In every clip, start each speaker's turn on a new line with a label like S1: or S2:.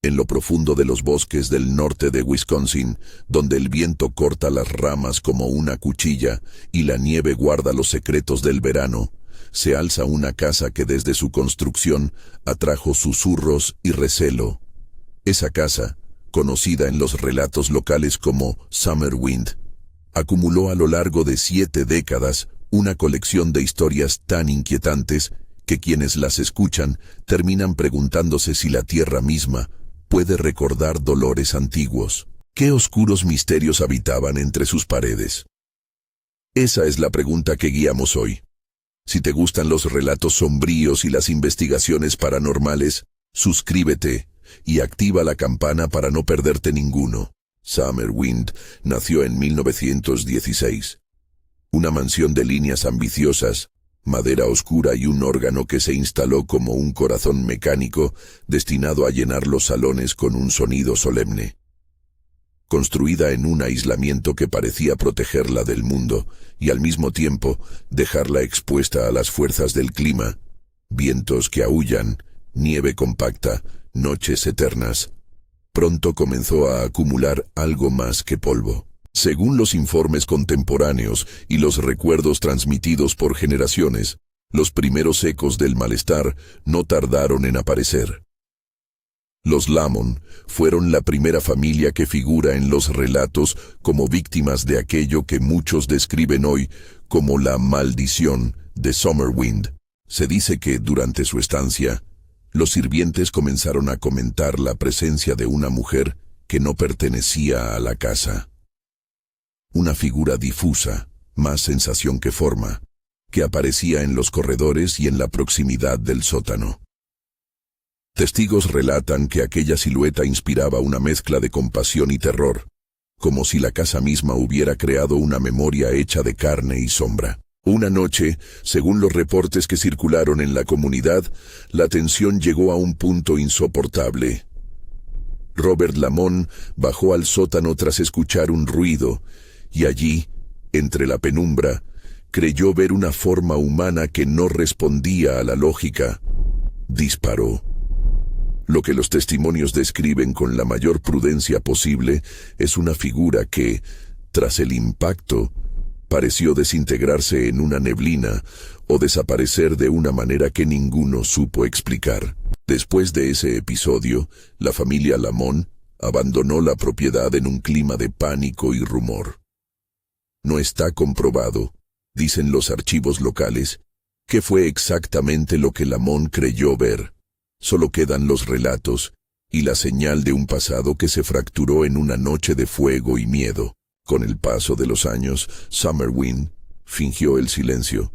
S1: En lo profundo de los bosques del norte de Wisconsin, donde el viento corta las ramas como una cuchilla y la nieve guarda los secretos del verano, se alza una casa que desde su construcción atrajo susurros y recelo. Esa casa, conocida en los relatos locales como Summer Wind, acumuló a lo largo de 7 décadas una colección de historias tan inquietantes que quienes las escuchan terminan preguntándose si la tierra misma puede recordar dolores antiguos. ¿Qué oscuros misterios habitaban entre sus paredes? Esa es la pregunta que guiamos hoy. Si te gustan los relatos sombríos y las investigaciones paranormales, suscríbete y activa la campana para no perderte ninguno. Summer Wind nació en 1916. Una mansión de líneas ambiciosas, madera oscura y un órgano que se instaló como un corazón mecánico destinado a llenar los salones con un sonido solemne. Construida en un aislamiento que parecía protegerla del mundo y al mismo tiempo dejarla expuesta a las fuerzas del clima, vientos que aúllan, nieve compacta, noches eternas, pronto comenzó a acumular algo más que polvo. Según los informes contemporáneos y los recuerdos transmitidos por generaciones, los primeros ecos del malestar no tardaron en aparecer. Los Lamont fueron la primera familia que figura en los relatos como víctimas de aquello que muchos describen hoy como la maldición de Summer Wind. Se dice que, durante su estancia, los sirvientes comenzaron a comentar la presencia de una mujer que no pertenecía a la casa. Una figura difusa, más sensación que forma, que aparecía en los corredores y en la proximidad del sótano. Testigos relatan que aquella silueta inspiraba una mezcla de compasión y terror, como si la casa misma hubiera creado una memoria hecha de carne y sombra. Una noche, según los reportes que circularon en la comunidad, la tensión llegó a un punto insoportable. Robert Lamont bajó al sótano tras escuchar un ruido, y allí, entre la penumbra, creyó ver una forma humana que no respondía a la lógica. Disparó. Lo que los testimonios describen con la mayor prudencia posible es una figura que, tras el impacto, pareció desintegrarse en una neblina o desaparecer de una manera que ninguno supo explicar. Después de ese episodio, la familia Lamont abandonó la propiedad en un clima de pánico y rumor. No está comprobado, dicen los archivos locales, qué fue exactamente lo que Lamont creyó ver. Solo quedan los relatos y la señal de un pasado que se fracturó en una noche de fuego y miedo. Con el paso de los años, Summer Wind fingió el silencio,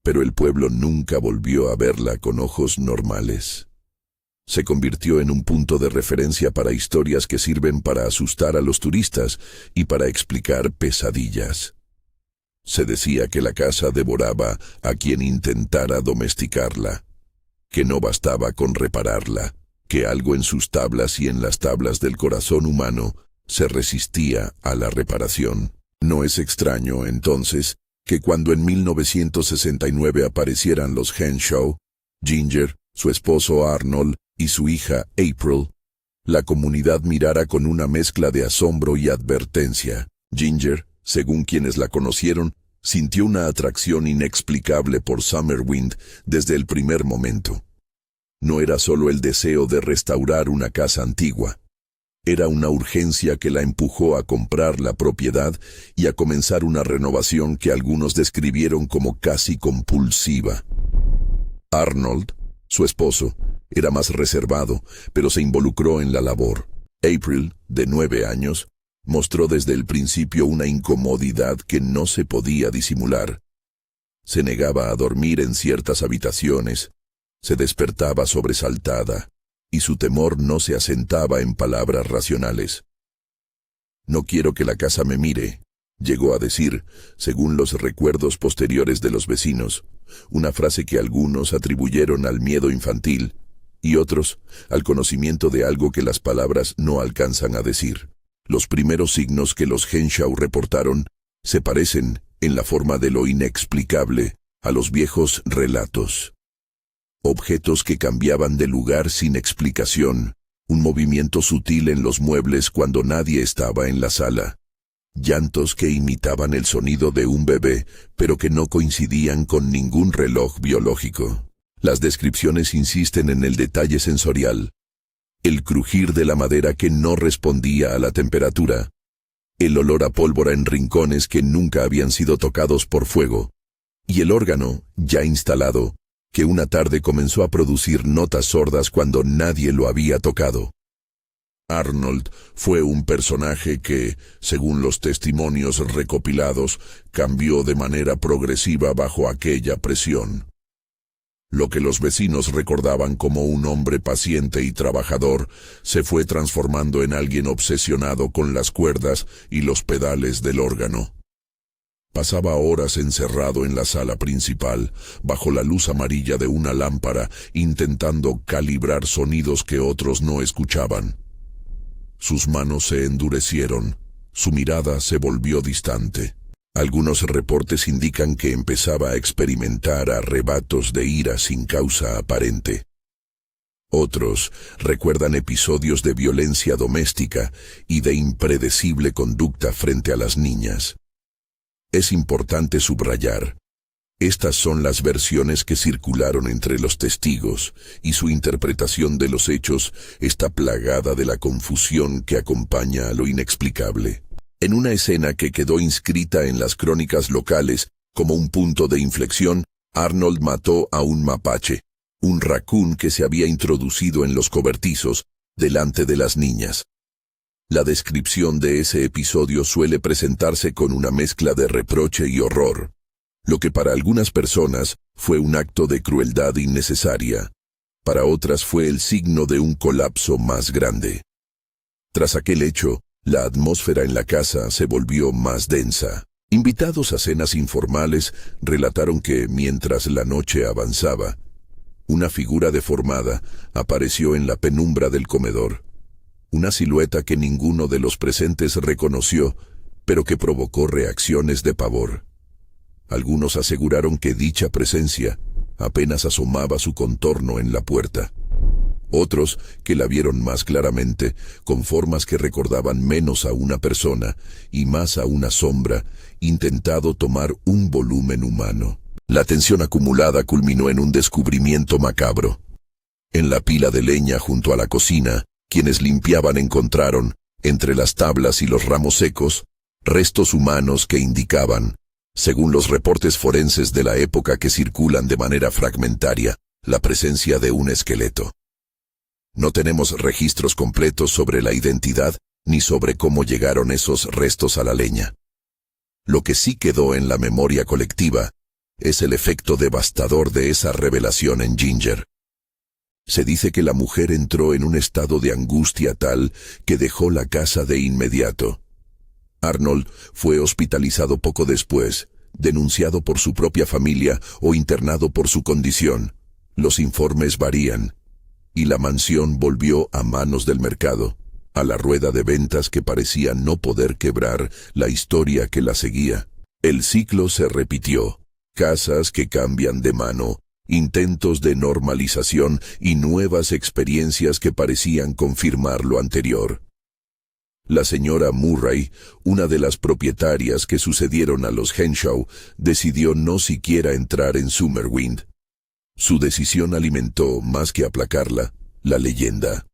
S1: pero el pueblo nunca volvió a verla con ojos normales. Se convirtió en un punto de referencia para historias que sirven para asustar a los turistas y para explicar pesadillas. Se decía que la casa devoraba a quien intentara domesticarla, que no bastaba con repararla, que algo en sus tablas y en las tablas del corazón humano se resistía a la reparación. No es extraño, entonces, que cuando en 1969 aparecieran los Henshaw, Ginger, su esposo Arnold y su hija April, la comunidad mirara con una mezcla de asombro y advertencia. Ginger, según quienes la conocieron, sintió una atracción inexplicable por Summer Wind desde el primer momento. No era solo el deseo de restaurar una casa antigua. Era una urgencia que la empujó a comprar la propiedad y a comenzar una renovación que algunos describieron como casi compulsiva. Arnold, su esposo, era más reservado, pero se involucró en la labor. April, de 9 años, mostró desde el principio una incomodidad que no se podía disimular. Se negaba a dormir en ciertas habitaciones, se despertaba sobresaltada, y su temor no se asentaba en palabras racionales. «No quiero que la casa me mire», llegó a decir, según los recuerdos posteriores de los vecinos, una frase que algunos atribuyeron al miedo infantil, y otros al conocimiento de algo que las palabras no alcanzan a decir. Los primeros signos que los Henshaw reportaron se parecen, en la forma de lo inexplicable, a los viejos relatos. Objetos que cambiaban de lugar sin explicación, Un movimiento sutil en los muebles cuando nadie estaba en la sala. Llantos que imitaban el sonido de un bebé, pero que no coincidían con ningún reloj biológico. Las descripciones insisten en el detalle sensorial. El crujir de la madera que no respondía a la temperatura. El olor a pólvora en rincones que nunca habían sido tocados por fuego. Y el órgano, ya instalado, que una tarde comenzó a producir notas sordas cuando nadie lo había tocado. Arnold fue un personaje que, según los testimonios recopilados, cambió de manera progresiva bajo aquella presión. Lo que los vecinos recordaban como un hombre paciente y trabajador, se fue transformando en alguien obsesionado con las cuerdas y los pedales del órgano. Pasaba horas encerrado en la sala principal, bajo la luz amarilla de una lámpara, intentando calibrar sonidos que otros no escuchaban. Sus manos se endurecieron, su mirada se volvió distante. Algunos reportes indican que empezaba a experimentar arrebatos de ira sin causa aparente. Otros recuerdan episodios de violencia doméstica y de impredecible conducta frente a las niñas. Es importante subrayar, estas son las versiones que circularon entre los testigos, y su interpretación de los hechos está plagada de la confusión que acompaña a lo inexplicable. En una escena que quedó inscrita en las crónicas locales como un punto de inflexión, Arnold mató a un mapache, un raccoon que se había introducido en los cobertizos, delante de las niñas. La descripción de ese episodio suele presentarse con una mezcla de reproche y horror, lo que para algunas personas fue un acto de crueldad innecesaria, para otras fue el signo de un colapso más grande. Tras aquel hecho, la atmósfera en la casa se volvió más densa. Invitados a cenas informales relataron que, mientras la noche avanzaba, una figura deformada apareció en la penumbra del comedor. Una silueta que ninguno de los presentes reconoció, pero que provocó reacciones de pavor. Algunos aseguraron que dicha presencia apenas asomaba su contorno en la puerta. Otros, que la vieron más claramente, con formas que recordaban menos a una persona y más a una sombra, intentado tomar un volumen humano. La tensión acumulada culminó en un descubrimiento macabro. En la pila de leña junto a la cocina, quienes limpiaban encontraron, entre las tablas y los ramos secos, restos humanos que indicaban, según los reportes forenses de la época que circulan de manera fragmentaria, la presencia de un esqueleto. No tenemos registros completos sobre la identidad ni sobre cómo llegaron esos restos a la leña. Lo que sí quedó en la memoria colectiva es el efecto devastador de esa revelación en Ginger. Se dice que la mujer entró en un estado de angustia tal que dejó la casa de inmediato. Arnold fue hospitalizado poco después, denunciado por su propia familia o internado por su condición. Los informes varían, y la mansión volvió a manos del mercado, a la rueda de ventas que parecía no poder quebrar la historia que la seguía. El ciclo se repitió, casas que cambian de mano, intentos de normalización y nuevas experiencias que parecían confirmar lo anterior. La señora Murray, una de las propietarias que sucedieron a los Henshaw, decidió no siquiera entrar en Summerwind. Su decisión alimentó, más que aplacarla, la leyenda.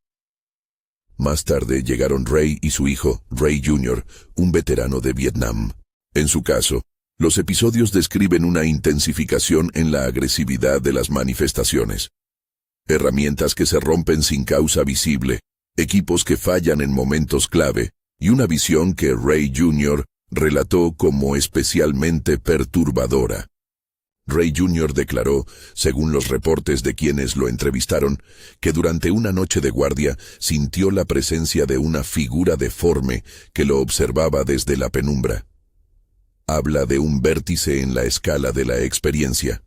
S1: Más tarde llegaron Ray y su hijo, Ray Jr., un veterano de Vietnam. En su caso, los episodios describen una intensificación en la agresividad de las manifestaciones. Herramientas que se rompen sin causa visible, equipos que fallan en momentos clave, y una visión que Ray Jr. relató como especialmente perturbadora. Ray Jr. declaró, según los reportes de quienes lo entrevistaron, que durante una noche de guardia sintió la presencia de una figura deforme que lo observaba desde la penumbra. Habla de un vértice en la escala de la experiencia.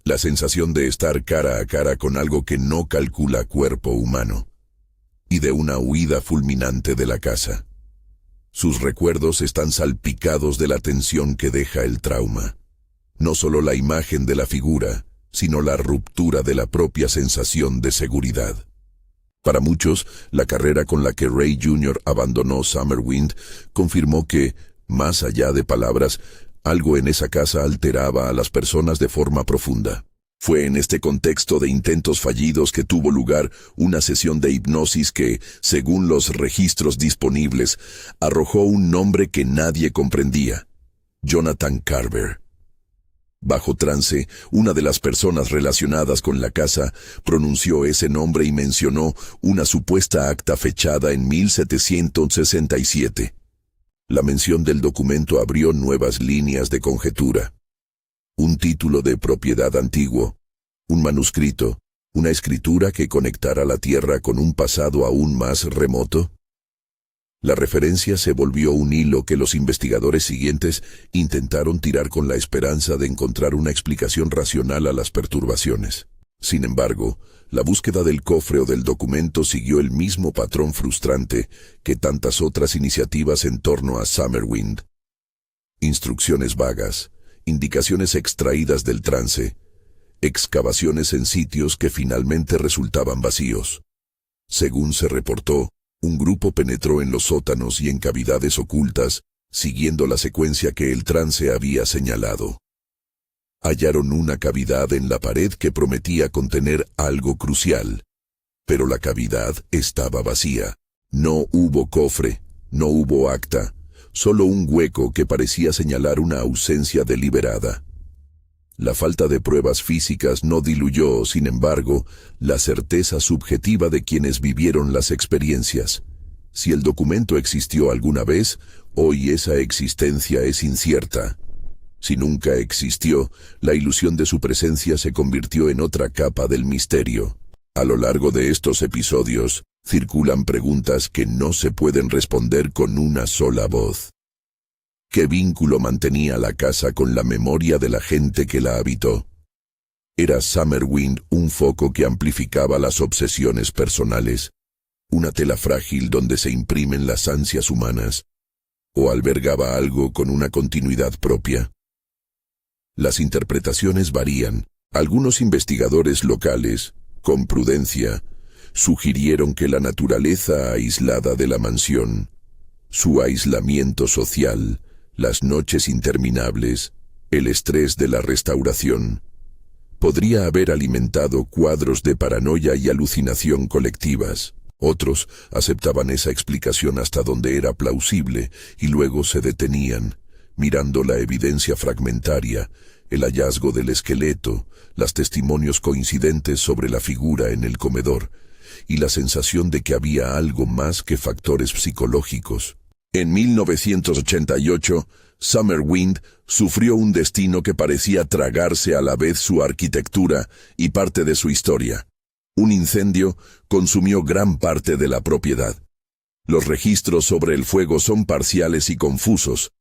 S1: La sensación de estar cara a cara con algo que no calcula cuerpo humano. Y de una huida fulminante de la casa. Sus recuerdos están salpicados de la tensión que deja el trauma. No solo la imagen de la figura, sino la ruptura de la propia sensación de seguridad. Para muchos, la carrera con la que Ray Jr. abandonó Summerwind confirmó que, más allá de palabras, algo en esa casa alteraba a las personas de forma profunda. Fue en este contexto de intentos fallidos que tuvo lugar una sesión de hipnosis que, según los registros disponibles, arrojó un nombre que nadie comprendía: Jonathan Carver. Bajo trance, una de las personas relacionadas con la casa pronunció ese nombre y mencionó una supuesta acta fechada en 1767. La mención del documento abrió nuevas líneas de conjetura. Un título de propiedad antiguo, un manuscrito, una escritura que conectara la tierra con un pasado aún más remoto. La referencia se volvió un hilo que los investigadores siguientes intentaron tirar con la esperanza de encontrar una explicación racional a las perturbaciones. Sin embargo, la búsqueda del cofre o del documento siguió el mismo patrón frustrante que tantas otras iniciativas en torno a Summerwind. Instrucciones vagas, indicaciones extraídas del trance, excavaciones en sitios que finalmente resultaban vacíos. Según se reportó, un grupo penetró en los sótanos y en cavidades ocultas, siguiendo la secuencia que el trance había señalado. Hallaron una cavidad en la pared que prometía contener algo crucial, pero la cavidad estaba vacía. No hubo cofre, no hubo acta, solo un hueco que parecía señalar una ausencia deliberada. La falta de pruebas físicas no diluyó, sin embargo, la certeza subjetiva de quienes vivieron las experiencias. Si el documento existió alguna vez, hoy esa existencia es incierta. Si nunca existió, la ilusión de su presencia se convirtió en otra capa del misterio. A lo largo de estos episodios, circulan preguntas que no se pueden responder con una sola voz. ¿Qué vínculo mantenía la casa con la memoria de la gente que la habitó? ¿Era Summerwind un foco que amplificaba las obsesiones personales? ¿Una tela frágil donde se imprimen las ansias humanas? ¿O albergaba algo con una continuidad propia? Las interpretaciones varían. Algunos investigadores locales, con prudencia, sugirieron que la naturaleza aislada de la mansión, su aislamiento social, las noches interminables, el estrés de la restauración, podría haber alimentado cuadros de paranoia y alucinación colectivas. Otros aceptaban esa explicación hasta donde era plausible y luego se detenían, mirando la evidencia fragmentaria, el hallazgo del esqueleto, los testimonios coincidentes sobre la figura en el comedor y la sensación de que había algo más que factores psicológicos. En 1988, Summerwind sufrió un destino que parecía tragarse a la vez su arquitectura y parte de su historia. Un incendio consumió gran parte de la propiedad. Los registros sobre el fuego son parciales y confusos.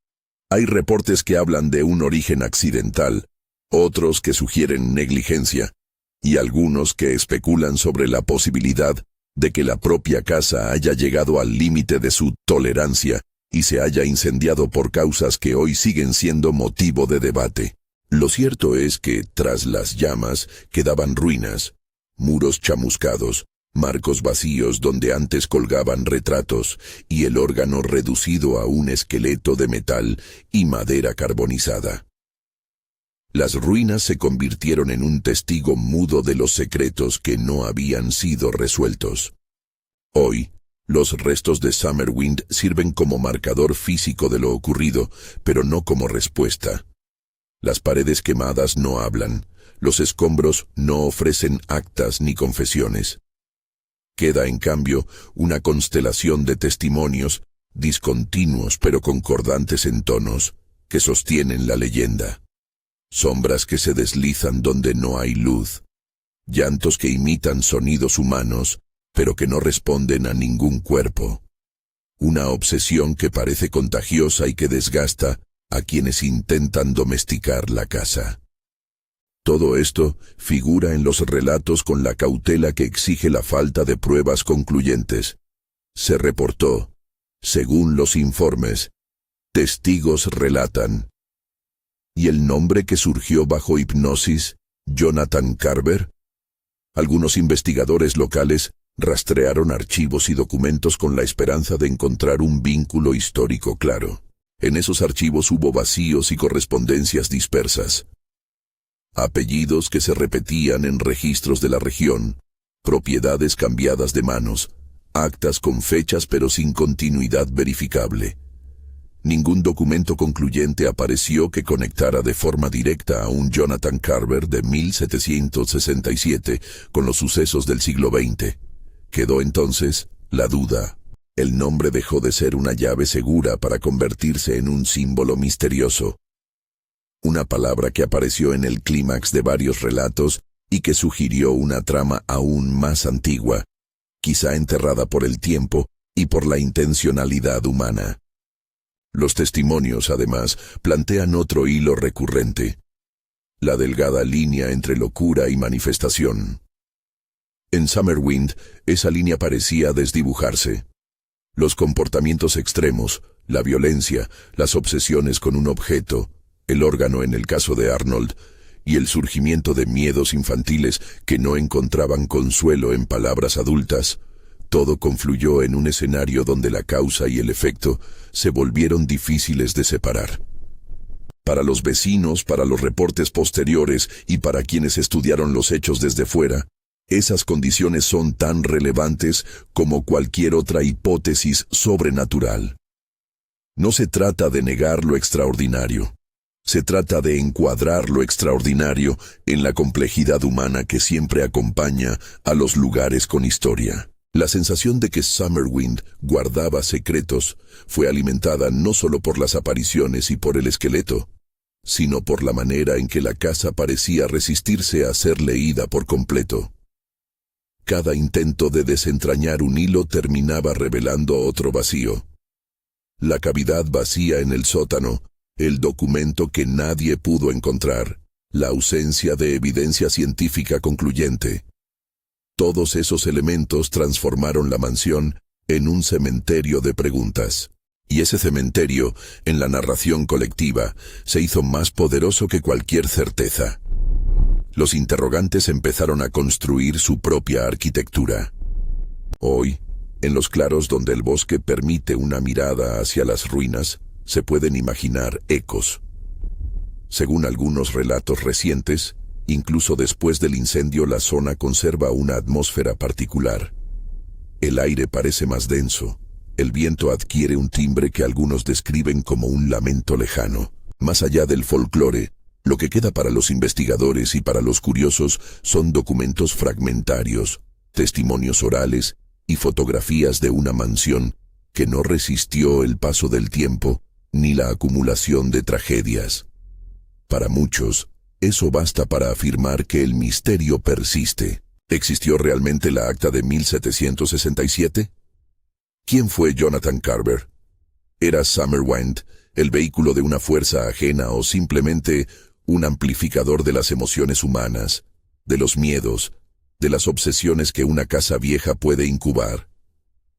S1: Hay reportes que hablan de un origen accidental, otros que sugieren negligencia, y algunos que especulan sobre la posibilidad de que la propia casa haya llegado al límite de su tolerancia y se haya incendiado por causas que hoy siguen siendo motivo de debate. Lo cierto es que, tras las llamas, quedaban ruinas, muros chamuscados, marcos vacíos donde antes colgaban retratos, y el órgano reducido a un esqueleto de metal y madera carbonizada. Las ruinas se convirtieron en un testigo mudo de los secretos que no habían sido resueltos. Hoy, los restos de Summerwind sirven como marcador físico de lo ocurrido, pero no como respuesta. Las paredes quemadas no hablan, los escombros no ofrecen actas ni confesiones. Queda, en cambio, una constelación de testimonios, discontinuos pero concordantes en tonos, que sostienen la leyenda. Sombras que se deslizan donde no hay luz, llantos que imitan sonidos humanos, pero que no responden a ningún cuerpo. Una obsesión que parece contagiosa y que desgasta a quienes intentan domesticar la casa. Todo esto figura en los relatos con la cautela que exige la falta de pruebas concluyentes. Se reportó, según los informes, testigos relatan. ¿Y el nombre que surgió bajo hipnosis, Jonathan Carver? Algunos investigadores locales Rastrearon archivos y documentos con la esperanza de encontrar un vínculo histórico claro. En esos archivos hubo vacíos y correspondencias dispersas. Apellidos que se repetían en registros de la región, propiedades cambiadas de manos, actas con fechas pero sin continuidad verificable. Ningún documento concluyente apareció que conectara de forma directa a un Jonathan Carver de 1767 con los sucesos del siglo XX. Quedó entonces la duda. El nombre dejó de ser una llave segura para convertirse en un símbolo misterioso. Una palabra que apareció en el clímax de varios relatos y que sugirió una trama aún más antigua, quizá enterrada por el tiempo y por la intencionalidad humana. Los testimonios, además, plantean otro hilo recurrente: la delgada línea entre locura y manifestación. En Summerwind, esa línea parecía desdibujarse. Los comportamientos extremos, la violencia, las obsesiones con un objeto, el órgano en el caso de Arnold, y el surgimiento de miedos infantiles que no encontraban consuelo en palabras adultas, todo confluyó en un escenario donde la causa y el efecto se volvieron difíciles de separar. Para los vecinos, para los reportes posteriores y para quienes estudiaron los hechos desde fuera, esas condiciones son tan relevantes como cualquier otra hipótesis sobrenatural. No se trata de negar lo extraordinario. Se trata de encuadrar lo extraordinario en la complejidad humana que siempre acompaña a los lugares con historia. La sensación de que Summerwind guardaba secretos fue alimentada no solo por las apariciones y por el esqueleto, sino por la manera en que la casa parecía resistirse a ser leída por completo. Cada intento de desentrañar un hilo terminaba revelando otro vacío. La cavidad vacía en el sótano, el documento que nadie pudo encontrar, la ausencia de evidencia científica concluyente. Todos esos elementos transformaron la mansión en un cementerio de preguntas. Y ese cementerio, en la narración colectiva, se hizo más poderoso que cualquier certeza. Los interrogantes empezaron a construir su propia arquitectura. Hoy, en los claros donde el bosque permite una mirada hacia las ruinas, se pueden imaginar ecos. Según algunos relatos recientes, incluso después del incendio la zona conserva una atmósfera particular. El aire parece más denso, el viento adquiere un timbre que algunos describen como un lamento lejano. Más allá del folclore, lo que queda para los investigadores y para los curiosos son documentos fragmentarios, testimonios orales y fotografías de una mansión que no resistió el paso del tiempo ni la acumulación de tragedias. Para muchos, eso basta para afirmar que el misterio persiste. ¿Existió realmente la acta de 1767? ¿Quién fue Jonathan Carver? ¿Era Summerwind el vehículo de una fuerza ajena o simplemente un amplificador de las emociones humanas, de los miedos, de las obsesiones que una casa vieja puede incubar?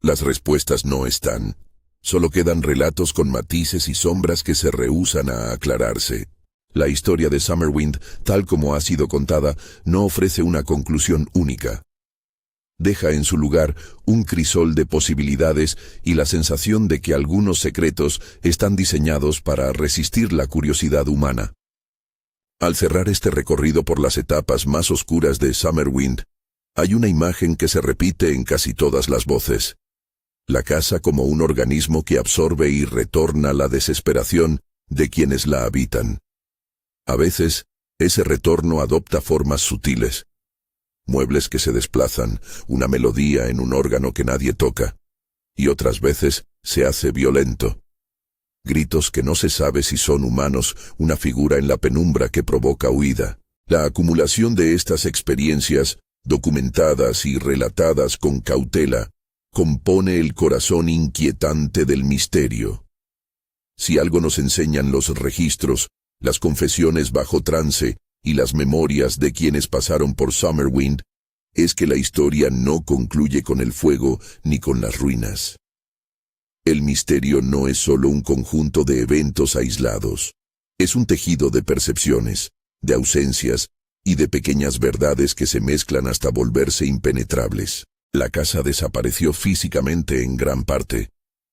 S1: Las respuestas no están. Solo quedan relatos con matices y sombras que se rehúsan a aclararse. La historia de Summerwind, tal como ha sido contada, no ofrece una conclusión única. Deja en su lugar un crisol de posibilidades y la sensación de que algunos secretos están diseñados para resistir la curiosidad humana. Al cerrar este recorrido por las etapas más oscuras de Summerwind, hay una imagen que se repite en casi todas las voces. La casa como un organismo que absorbe y retorna la desesperación de quienes la habitan. A veces, ese retorno adopta formas sutiles. Muebles que se desplazan, una melodía en un órgano que nadie toca. Y otras veces se hace violento. Gritos que no se sabe si son humanos, una figura en la penumbra que provoca huida. La acumulación de estas experiencias, documentadas y relatadas con cautela, compone el corazón inquietante del misterio. Si algo nos enseñan los registros, las confesiones bajo trance y las memorias de quienes pasaron por Summerwind, es que la historia no concluye con el fuego ni con las ruinas. El misterio no es solo un conjunto de eventos aislados. Es un tejido de percepciones, de ausencias y de pequeñas verdades que se mezclan hasta volverse impenetrables. La casa desapareció físicamente en gran parte,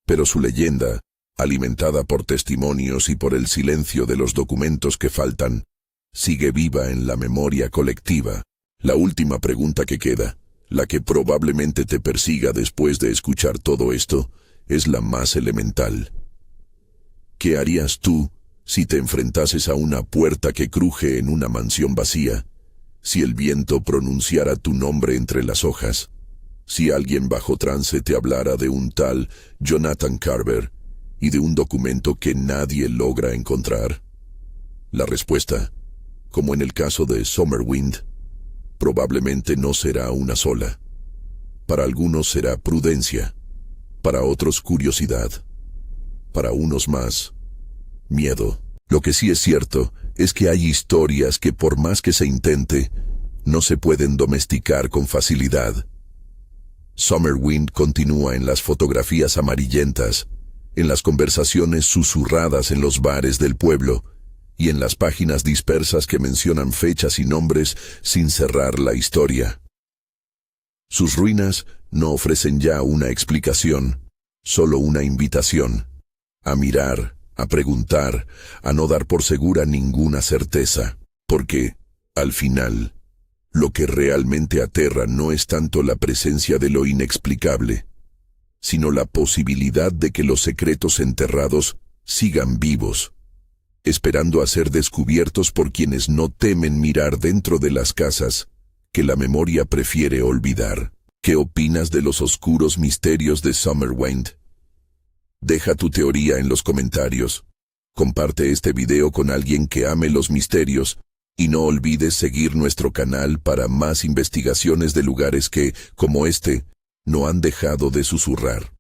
S1: pero su leyenda, alimentada por testimonios y por el silencio de los documentos que faltan, sigue viva en la memoria colectiva. La última pregunta que queda, la que probablemente te persiga después de escuchar todo esto, es la más elemental. ¿Qué harías tú si te enfrentases a una puerta que cruje en una mansión vacía? Si el viento pronunciara tu nombre entre las hojas, si alguien bajo trance te hablara de un tal Jonathan Carver y de un documento que nadie logra encontrar. La respuesta, como en el caso de Summerwind, probablemente no será una sola. Para algunos será prudencia, para otros curiosidad, para unos más, miedo. Lo que sí es cierto es que hay historias que por más que se intente, no se pueden domesticar con facilidad. Summerwind continúa en las fotografías amarillentas, en las conversaciones susurradas en los bares del pueblo y en las páginas dispersas que mencionan fechas y nombres sin cerrar la historia. Sus ruinas no ofrecen ya una explicación, solo una invitación, a mirar, a preguntar, a no dar por segura ninguna certeza, porque, al final, lo que realmente aterra no es tanto la presencia de lo inexplicable, sino la posibilidad de que los secretos enterrados sigan vivos, esperando a ser descubiertos por quienes no temen mirar dentro de las casas que la memoria prefiere olvidar. ¿Qué opinas de los oscuros misterios de Summerwind? Deja tu teoría en los comentarios. Comparte este video con alguien que ame los misterios y no olvides seguir nuestro canal para más investigaciones de lugares que, como este, no han dejado de susurrar.